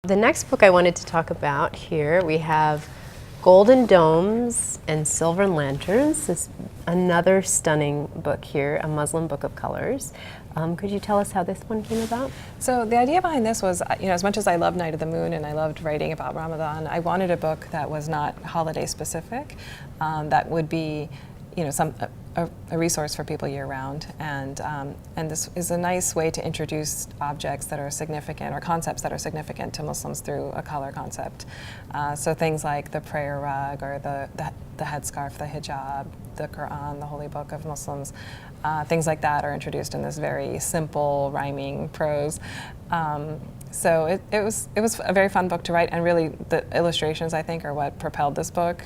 The next book I wanted to talk about here, we have Golden Domes and Silver Lanterns. This is another stunning book here, a Muslim book of colors. Could you tell us how this one came about? So the idea behind this was, as much as I love Night of the Moon and I loved writing about Ramadan, I wanted a book that was not holiday specific, that would be, a resource for people year round, and this is a nice way to introduce objects that are significant or concepts that are significant to Muslims through a color concept. So things like the prayer rug or the headscarf, the hijab, the Quran, the holy book of Muslims, things like that are introduced in this very simple rhyming prose. So it was a very fun book to write, and really the illustrations, I think, are what propelled this book.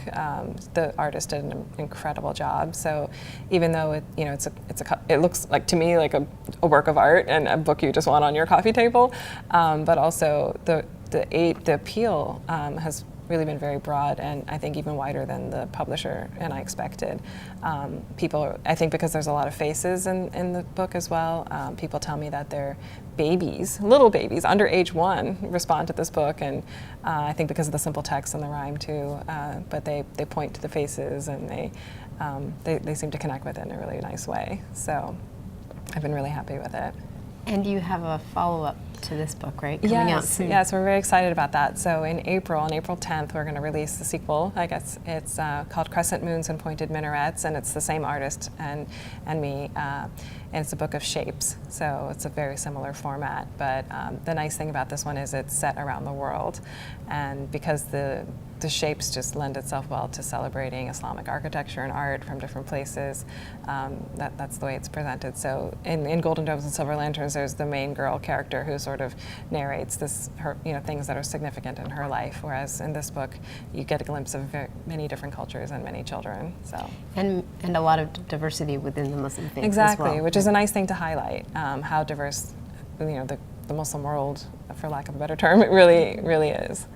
The artist did an incredible job. So even though it looks like, to me, like a work of art and a book you just want on your coffee table, but also the appeal has really been very broad, and I think even wider than the publisher and I expected. I think because there's a lot of faces in the book as well, people tell me that their babies, little babies, under age 1, respond to this book, and I think because of the simple text and the rhyme too, but they point to the faces, and they seem to connect with it in a really nice way. So I've been really happy with it. And you have a follow-up to this book, right? Coming out soon. Yes, we're very excited about that. So on April 10th, we're going to release the sequel. I guess it's called Crescent Moons and Pointed Minarets, and it's the same artist and me. And it's a book of shapes, so it's a very similar format. But the nice thing about this one is it's set around the world, and because the shapes just lend itself well to celebrating Islamic architecture and art from different places. That's the way it's presented. So in Golden Domes and Silver Lanterns, there's the main girl character who sort of narrates things that are significant in her life, whereas in this book, you get a glimpse of many different cultures and many children. So and a lot of diversity within the Muslim faith exactly, as well. which is a nice thing to highlight, how diverse, the Muslim world, for lack of a better term, it really is.